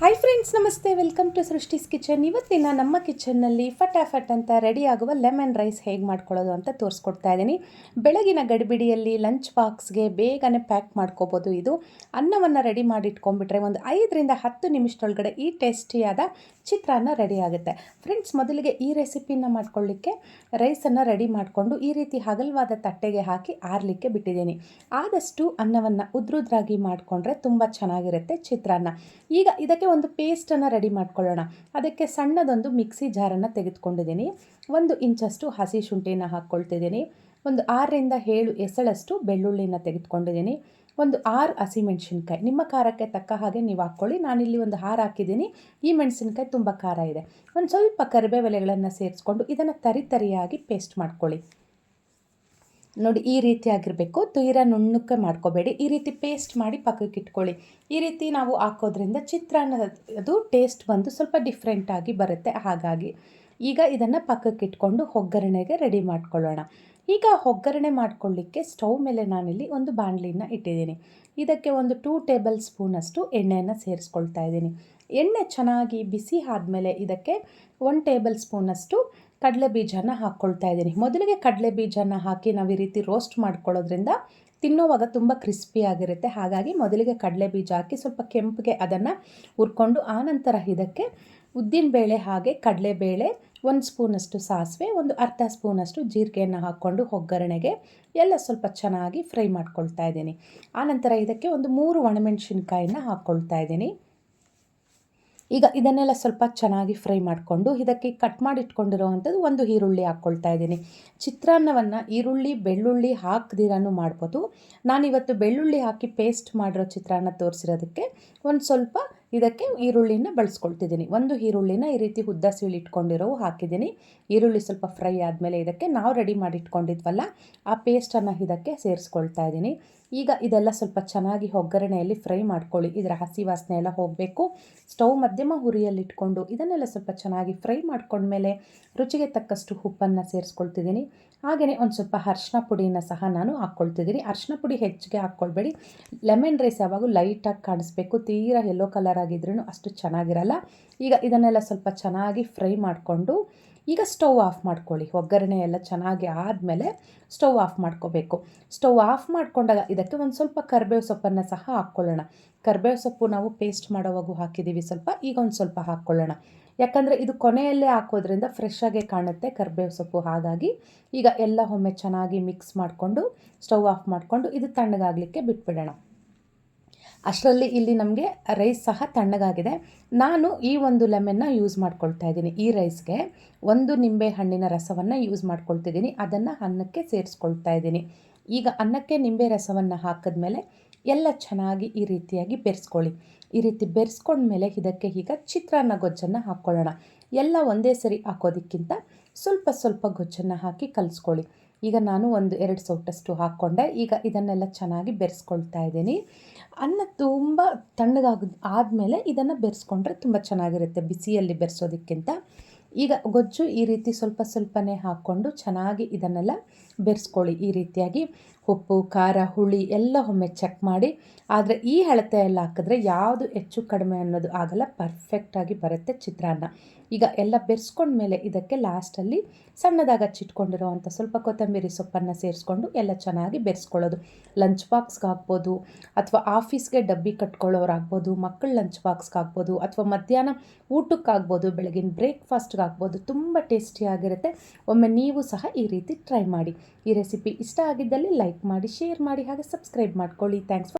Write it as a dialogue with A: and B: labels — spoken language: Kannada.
A: ಹಾಯ್ ಫ್ರೆಂಡ್ಸ್, ನಮಸ್ತೆ. Welcome to Srishti's kitchen. ಇವತ್ತಿನ ನಮ್ಮ ಕಿಚನ್ನಲ್ಲಿ ಫಟಾಫಟ್ ಅಂತ ರೆಡಿ ಆಗುವ ಲೆಮನ್ ರೈಸ್ ಹೇಗೆ ಮಾಡ್ಕೊಳ್ಳೋದು ಅಂತ ತೋರಿಸ್ಕೊಡ್ತಾ ಇದ್ದೀನಿ. ಬೆಳಗಿನ ಗಡಿಬಿಡಿಯಲ್ಲಿ ಲಂಚ್ ಬಾಕ್ಸ್ಗೆ ಬೇಗನೆ ಪ್ಯಾಕ್ ಮಾಡ್ಕೋಬೋದು. ಇದು ಅನ್ನವನ್ನು ರೆಡಿ ಮಾಡಿ ಇಟ್ಕೊಂಡ್ಬಿಟ್ರೆ ಒಂದು 5ರಿಂದ 10 ನಿಮಿಷದೊಳಗಡೆ ಈ ಟೇಸ್ಟಿಯಾದ ಚಿತ್ರಾನ್ನ ರೆಡಿ ಆಗುತ್ತೆ. ಫ್ರೆಂಡ್ಸ್, ಮೊದಲಿಗೆ ಈ ರೆಸಿಪಿನ ಮಾಡ್ಕೊಳ್ಳಿಕ್ಕೆ ರೈಸನ್ನು ರೆಡಿ ಮಾಡಿಕೊಂಡು ಈ ರೀತಿ ಹಗಲವಾದ ತಟ್ಟೆಗೆ ಹಾಕಿ ಆರಲಿಕ್ಕೆ ಬಿಟ್ಟಿದ್ದೀನಿ. ಆದಷ್ಟು ಅನ್ನವನ್ನು ಉದ್ರುದ್ರಾಗಿ ಮಾಡಿಕೊಂಡ್ರೆ ತುಂಬ ಚೆನ್ನಾಗಿರುತ್ತೆ ಚಿತ್ರಾನ್ನ. ಈಗ ಇದಕ್ಕೆ ಒಂದು ಪೇಸ್ಟನ್ನು ರೆಡಿ ಮಾಡ್ಕೊಳ್ಳೋಣ. ಅದಕ್ಕೆ ಸಣ್ಣದೊಂದು ಮಿಕ್ಸಿ ಜಾರನ್ನು ತೆಗೆದುಕೊಂಡಿದ್ದೀನಿ. 1 ಇಂಚಷ್ಟು ಹಸಿ ಶುಂಠಿನ ಹಾಕ್ಕೊಳ್ತಿದ್ದೀನಿ. ಒಂದು 6ರಿಂದ 7 ಎಸಳಷ್ಟು ಬೆಳ್ಳುಳ್ಳಿನ ತೆಗೆದುಕೊಂಡಿದ್ದೀನಿ. ಒಂದು 6 ಹಸಿಮೆಣಸಿನ್ಕಾಯಿ, ನಿಮ್ಮ ಖಾರಕ್ಕೆ ತಕ್ಕ ಹಾಗೆ ನೀವು ಹಾಕ್ಕೊಳ್ಳಿ. ನಾನಿಲ್ಲಿ ಒಂದು 6 ಹಾಕಿದ್ದೀನಿ. ಈ ಮೆಣಸಿನ್ಕಾಯಿ ತುಂಬ ಖಾರ ಇದೆ. ಒಂದು ಸ್ವಲ್ಪ ಕರಿಬೇವು ಎಲೆಗಳನ್ನು ಸೇರಿಸ್ಕೊಂಡು ಇದನ್ನು ತರಿಯಾಗಿ ಪೇಸ್ಟ್ ಮಾಡ್ಕೊಳ್ಳಿ. ನೋಡಿ, ಈ ರೀತಿಯಾಗಿರಬೇಕು. ತೀರಾ ನುಣ್ಣಕ್ಕೆ ಮಾಡ್ಕೋಬೇಡಿ. ಈ ರೀತಿ ಪೇಸ್ಟ್ ಮಾಡಿ ಪಕ್ಕಕ್ಕೆ ಇಟ್ಕೊಳ್ಳಿ. ಈ ರೀತಿ ನಾವು ಹಾಕೋದ್ರಿಂದ ಚಿತ್ರಾನ್ನದು ಟೇಸ್ಟ್ ಬಂದು ಸ್ವಲ್ಪ ಡಿಫ್ರೆಂಟಾಗಿ ಬರುತ್ತೆ. ಹಾಗಾಗಿ ಈಗ ಇದನ್ನು ಪಕ್ಕಕ್ಕೆ ಇಟ್ಕೊಂಡು ಒಗ್ಗರಣೆಗೆ ರೆಡಿ ಮಾಡ್ಕೊಳ್ಳೋಣ. ಈಗ ಒಗ್ಗರಣೆ ಮಾಡ್ಕೊಳ್ಳಿಕ್ಕೆ ಸ್ಟವ್ ಮೇಲೆ ನಾನಿಲ್ಲಿ ಒಂದು ಬಾಣಲಿನ ಇಟ್ಟಿದ್ದೀನಿ. ಇದಕ್ಕೆ ಒಂದು 2 ಟೇಬಲ್ ಸ್ಪೂನಷ್ಟು ಎಣ್ಣೆಯನ್ನು ಸೇರಿಸ್ಕೊಳ್ತಾ ಇದ್ದೀನಿ. ಎಣ್ಣೆ ಚೆನ್ನಾಗಿ ಬಿಸಿ ಆದಮೇಲೆ ಇದಕ್ಕೆ 1 ಟೇಬಲ್ ಸ್ಪೂನಷ್ಟು ಕಡಲೆ ಬೀಜನ ಹಾಕ್ಕೊಳ್ತಾ ಇದ್ದೀನಿ. ಮೊದಲಿಗೆ ಕಡಲೆ ಬೀಜನ ಹಾಕಿ ನಾವು ಈ ರೀತಿ ರೋಸ್ಟ್ ಮಾಡ್ಕೊಳ್ಳೋದ್ರಿಂದ ತಿನ್ನೋವಾಗ ತುಂಬ ಕ್ರಿಸ್ಪಿಯಾಗಿರುತ್ತೆ. ಹಾಗಾಗಿ ಮೊದಲಿಗೆ ಕಡಲೆ ಬೀಜ ಹಾಕಿ ಸ್ವಲ್ಪ ಕೆಂಪಿಗೆ ಅದನ್ನು ಹುರ್ಕೊಂಡು ಆನಂತರ ಇದಕ್ಕೆ ಉದ್ದಿನಬೇಳೆ ಹಾಗೆ ಕಡಲೆಬೇಳೆ, 1 ಸ್ಪೂನಷ್ಟು ಸಾಸಿವೆ, ಒಂದು ಅರ್ಧ ಸ್ಪೂನಷ್ಟು ಜೀರಿಗೆಯನ್ನು ಹಾಕ್ಕೊಂಡು ಒಗ್ಗರಣೆಗೆ ಎಲ್ಲ ಸ್ವಲ್ಪ ಚೆನ್ನಾಗಿ ಫ್ರೈ ಮಾಡ್ಕೊಳ್ತಾ ಇದ್ದೀನಿ. ಆನಂತರ ಇದಕ್ಕೆ ಒಂದು 3 ಒಣಮೆಣಸಿನ್ಕಾಯಿನ ಹಾಕ್ಕೊಳ್ತಾ ಇದ್ದೀನಿ. ಈಗ ಇದನ್ನೆಲ್ಲ ಸ್ವಲ್ಪ ಚೆನ್ನಾಗಿ ಫ್ರೈ ಮಾಡಿಕೊಂಡು ಇದಕ್ಕೆ ಕಟ್ ಮಾಡಿ ಇಟ್ಕೊಂಡಿರೋವಂಥದ್ದು 1 ಈರುಳ್ಳಿ ಹಾಕ್ಕೊಳ್ತಾ ಇದ್ದೀನಿ. ಚಿತ್ರಾನ್ನವನ್ನು ಈರುಳ್ಳಿ ಬೆಳ್ಳುಳ್ಳಿ ಹಾಕದಿರನೂ ಮಾಡ್ಬೋದು. ನಾನಿವತ್ತು ಬೆಳ್ಳುಳ್ಳಿ ಹಾಕಿ ಪೇಸ್ಟ್ ಮಾಡಿರೋ ಚಿತ್ರಾನ್ನ ತೋರಿಸಿರೋದಕ್ಕೆ ಒಂದು ಸ್ವಲ್ಪ ಇದಕ್ಕೆ ಈರುಳ್ಳಿನ ಬಳಸ್ಕೊಳ್ತಿದ್ದೀನಿ. 1 ಈರುಳ್ಳಿನ ಈ ರೀತಿ ಉದ್ದ ಸೀಳಿಟ್ಕೊಂಡಿರೋ ಹಾಕಿದ್ದೀನಿ. ಈರುಳ್ಳಿ ಸ್ವಲ್ಪ ಫ್ರೈ ಆದಮೇಲೆ ಇದಕ್ಕೆ ನಾವು ರೆಡಿ ಮಾಡಿ ಇಟ್ಕೊಂಡಿದ್ವಲ್ಲ ಆ ಪೇಸ್ಟನ್ನು ಇದಕ್ಕೆ ಸೇರಿಸ್ಕೊಳ್ತಾ ಇದ್ದೀನಿ. ಈಗ ಇದೆಲ್ಲ ಸ್ವಲ್ಪ ಚೆನ್ನಾಗಿ ಒಗ್ಗರಣೆಯಲ್ಲಿ ಫ್ರೈ ಮಾಡ್ಕೊಳ್ಳಿ. ಇದರ ಹಸಿ ವಾಸನೆ ಎಲ್ಲ ಹೋಗಬೇಕು. ಸ್ಟವ್ ಮಧ್ಯಮ ಉರಿಯಲ್ಲಿಟ್ಕೊಂಡು ಇದನ್ನೆಲ್ಲ ಸ್ವಲ್ಪ ಚೆನ್ನಾಗಿ ಫ್ರೈ ಮಾಡ್ಕೊಂಡ್ಮೇಲೆ ರುಚಿಗೆ ತಕ್ಕಷ್ಟು ಉಪ್ಪನ್ನು ಸೇರಿಸ್ಕೊಳ್ತಿದ್ದೀನಿ. ಹಾಗೆಯೇ ಒಂದು ಸ್ವಲ್ಪ ಅರಿಶಿನ ಪುಡಿನ ಸಹ ನಾನು ಹಾಕ್ಕೊಳ್ತಿದ್ದೀನಿ. ಅರಿಶಿನ ಪುಡಿ ಹೆಚ್ಚಿಗೆ ಹಾಕ್ಕೊಳ್ಬೇಡಿ. ಲೆಮನ್ ರೈಸ್ ಯಾವಾಗೂ ಲೈಟಾಗಿ ಕಾಣಿಸ್ಬೇಕು. ತೀರಾ ಯೆಲ್ಲೋ ಕಲರ್ ಆಗಿದ್ರೂ ಅಷ್ಟು ಚೆನ್ನಾಗಿರಲ್ಲ. ಈಗ ಇದನ್ನೆಲ್ಲ ಸ್ವಲ್ಪ ಚೆನ್ನಾಗಿ ಫ್ರೈ ಮಾಡಿಕೊಂಡು ಈಗ ಸ್ಟವ್ ಆಫ್ ಮಾಡ್ಕೊಳ್ಳಿ. ಒಗ್ಗರಣೆ ಎಲ್ಲ ಚೆನ್ನಾಗಿ ಆದಮೇಲೆ ಸ್ಟವ್ ಆಫ್ ಮಾಡ್ಕೋಬೇಕು. ಸ್ಟವ್ ಆಫ್ ಮಾಡಿಕೊಂಡಾಗ ಇದಕ್ಕೆ ಒಂದು ಸ್ವಲ್ಪ ಕರಿಬೇವು ಸೊಪ್ಪನ್ನು ಸಹ ಹಾಕ್ಕೊಳ್ಳೋಣ. ಕರಿಬೇವು ಸೊಪ್ಪು ನಾವು ಪೇಸ್ಟ್ ಮಾಡೋವಾಗೂ ಹಾಕಿದ್ದೀವಿ ಸ್ವಲ್ಪ. ಈಗ ಒಂದು ಸ್ವಲ್ಪ ಹಾಕ್ಕೊಳ್ಳೋಣ. ಯಾಕಂದರೆ ಇದು ಕೊನೆಯಲ್ಲೇ ಹಾಕೋದ್ರಿಂದ ಫ್ರೆಶ್ ಆಗೇ ಕಾಣುತ್ತೆ ಕರಿಬೇವು ಸೊಪ್ಪು. ಹಾಗಾಗಿ ಈಗ ಎಲ್ಲ ಒಮ್ಮೆ ಚೆನ್ನಾಗಿ ಮಿಕ್ಸ್ ಮಾಡಿಕೊಂಡು ಸ್ಟವ್ ಆಫ್ ಮಾಡಿಕೊಂಡು ಇದು ತಣ್ಣಗಾಗಲಿಕ್ಕೆ ಬಿಟ್ಬಿಡೋಣ. ಅಷ್ಟರಲ್ಲಿ ಇಲ್ಲಿ ನಮಗೆ ರೈಸ್ ಸಹ ತಣ್ಣಗಾಗಿದೆ. ನಾನು ಈ ಒಂದು ಲೆಮನ್ನ ಯೂಸ್ ಮಾಡ್ಕೊಳ್ತಾ ಇದ್ದೀನಿ. ಈ ರೈಸ್ಗೆ 1 ನಿಂಬೆ ಹಣ್ಣಿನ ರಸವನ್ನು ಯೂಸ್ ಮಾಡ್ಕೊಳ್ತಿದ್ದೀನಿ. ಅದನ್ನು ಅನ್ನಕ್ಕೆ ಸೇರಿಸ್ಕೊಳ್ತಾ ಇದ್ದೀನಿ. ಈಗ ಅನ್ನಕ್ಕೆ ನಿಂಬೆ ರಸವನ್ನು ಹಾಕಿದ್ಮೇಲೆ ಎಲ್ಲ ಚೆನ್ನಾಗಿ ಈ ರೀತಿಯಾಗಿ ಬೆರೆಸ್ಕೊಳ್ಳಿ. ಈ ರೀತಿ ಬೆರೆಸ್ಕೊಂಡ್ಮೇಲೆ ಇದಕ್ಕೆ ಈಗ ಚಿತ್ರಾನ್ನ ಗೊಜ್ಜನ್ನು ಹಾಕ್ಕೊಳ್ಳೋಣ. ಎಲ್ಲ ಒಂದೇ ಸರಿ ಹಾಕೋದಕ್ಕಿಂತ ಸ್ವಲ್ಪ ಸ್ವಲ್ಪ ಗೊಜ್ಜನ್ನು ಹಾಕಿ ಕಲಿಸ್ಕೊಳ್ಳಿ. ಈಗ ನಾನು 1-2 ಸೌಟಷ್ಟು ಹಾಕ್ಕೊಂಡೆ. ಈಗ ಇದನ್ನೆಲ್ಲ ಚೆನ್ನಾಗಿ ಬೆರೆಸ್ಕೊಳ್ತಾ ಇದ್ದೀನಿ. ಅನ್ನ ತುಂಬ ಆದಮೇಲೆ ಇದನ್ನು ಬೆರೆಸ್ಕೊಂಡ್ರೆ ತುಂಬ ಚೆನ್ನಾಗಿರುತ್ತೆ ಬಿಸಿಯಲ್ಲಿ ಬೆರೆಸೋದಕ್ಕಿಂತ. ಈಗ ಗೊಜ್ಜು ಈ ರೀತಿ ಸ್ವಲ್ಪ ಸ್ವಲ್ಪನೇ ಹಾಕ್ಕೊಂಡು ಚೆನ್ನಾಗಿ ಇದನ್ನೆಲ್ಲ ಬೆರೆಸ್ಕೊಳ್ಳಿ. ಈ ರೀತಿಯಾಗಿ ಉಪ್ಪು ಖಾರ ಹುಳಿ ಎಲ್ಲ ಒಮ್ಮೆ ಚೆಕ್ ಮಾಡಿ. ಆದರೆ ಈ ಅಳತೆಯಲ್ಲಿ ಹಾಕಿದ್ರೆ ಯಾವುದು ಹೆಚ್ಚು ಕಡಿಮೆ ಅನ್ನೋದು ಆಗಲ್ಲ, ಪರ್ಫೆಕ್ಟಾಗಿ ಬರುತ್ತೆ ಚಿತ್ರಾನ್ನ. ಈಗ ಎಲ್ಲ ಬೆರೆಸ್ಕೊಂಡ್ಮೇಲೆ ಇದಕ್ಕೆ ಲಾಸ್ಟಲ್ಲಿ ಸಣ್ಣದಾಗಿ ಹಚ್ಚಿಟ್ಕೊಂಡಿರೋ ಅಂಥ ಸ್ವಲ್ಪ ಕೊತ್ತಂಬರಿ ಸೊಪ್ಪನ್ನು ಸೇರಿಸ್ಕೊಂಡು ಎಲ್ಲ ಚೆನ್ನಾಗಿ ಬೆರೆಸ್ಕೊಳ್ಳೋದು. ಲಂಚ್ ಬಾಕ್ಸ್ಗೆ ಹಾಕ್ಬೋದು, ಅಥವಾ ಆಫೀಸ್ಗೆ ಡಬ್ಬಿ ಕಟ್ಕೊಳ್ಳೋರಾಗ್ಬೋದು, ಮಕ್ಕಳ ಲಂಚ್ ಬಾಕ್ಸ್ಗೆ ಹಾಕ್ಬೋದು, ಅಥವಾ ಮಧ್ಯಾಹ್ನ ಊಟಕ್ಕಾಗ್ಬೋದು, ಬೆಳಗಿನ ಬ್ರೇಕ್ಫಾಸ್ಟ್ಗೆ ಹಾಕ್ಬೋದು. ತುಂಬ ಟೇಸ್ಟಿಯಾಗಿರುತ್ತೆ. ಒಮ್ಮೆ ನೀವು ಸಹ ಈ ರೀತಿ ಟ್ರೈ ಮಾಡಿ. ಈ ರೆಸಿಪಿ ಇಷ್ಟ ಆಗಿದ್ದಲ್ಲಿ ಲೈಕ್ ಮಾಡಿ, ಶೇರ್ ಮಾಡಿ, ಹಾಗೆ ಸಬ್ಸ್ಕ್ರೈಬ್ ಮಾಡ್ಕೊಳ್ಳಿ. ಥ್ಯಾಂಕ್ಸ್.